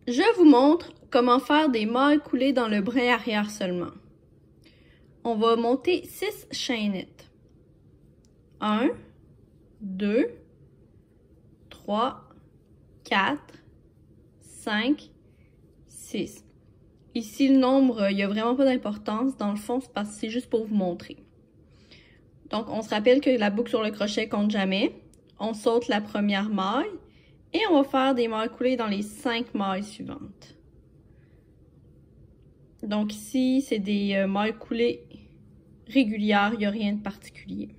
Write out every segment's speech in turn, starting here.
Je vous montre comment faire des mailles coulées dans le brin arrière seulement. On va monter 6 chaînettes. 1, 2, 3, 4, 5, 6. Ici, le nombre, il n'y a vraiment pas d'importance. Dans le fond, c'est parce que c'est juste pour vous montrer. Donc, on se rappelle que la boucle sur le crochet compte jamais. On saute la première maille et on va faire des mailles coulées dans les 5 mailles suivantes. Donc ici, c'est des mailles coulées régulières, il n'y a rien de particulier.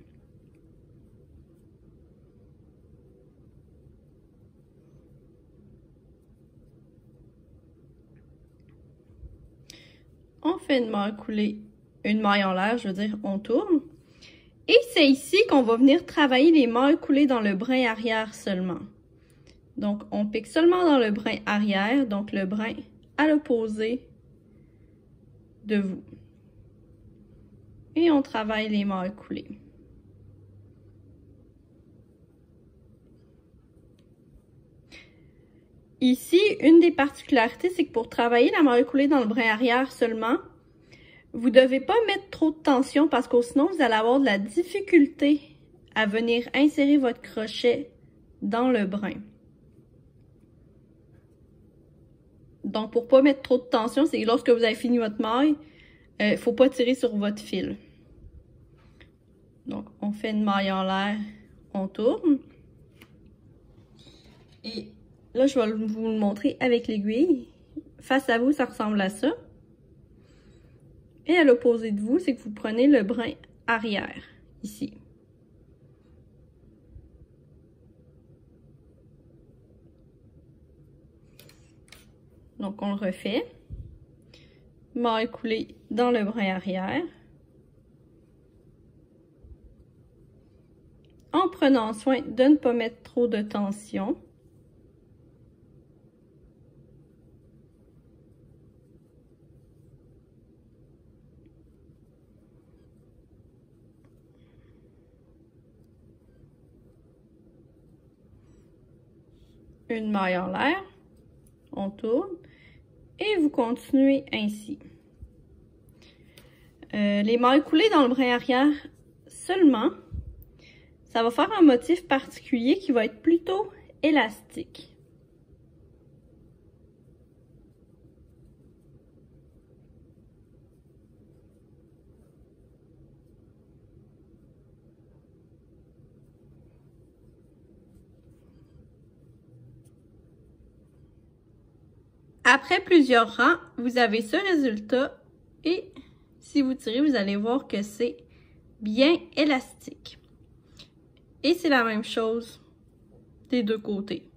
On fait une maille coulée, une maille en l'air, je veux dire, on tourne. Et c'est ici qu'on va venir travailler les mailles coulées dans le brin arrière seulement. Donc, on pique seulement dans le brin arrière, donc le brin à l'opposé de vous. Et on travaille les mailles coulées. Ici, une des particularités, c'est que pour travailler la maille coulée dans le brin arrière seulement, vous ne devez pas mettre trop de tension parce que sinon, vous allez avoir de la difficulté à venir insérer votre crochet dans le brin. Donc, pour ne pas mettre trop de tension, c'est que lorsque vous avez fini votre maille, il ne faut pas tirer sur votre fil. Donc, on fait une maille en l'air, on tourne. Et là, je vais vous le montrer avec l'aiguille. Face à vous, ça ressemble à ça. Et à l'opposé de vous, c'est que vous prenez le brin arrière, ici. Donc, on le refait. Maille coulée dans le brin arrière. En prenant soin de ne pas mettre trop de tension. Une maille en l'air, on tourne et vous continuez ainsi. Les mailles coulées dans le brin arrière seulement, ça va faire un motif particulier qui va être plutôt élastique. Après plusieurs rangs, vous avez ce résultat et si vous tirez, vous allez voir que c'est bien élastique. Et c'est la même chose des deux côtés.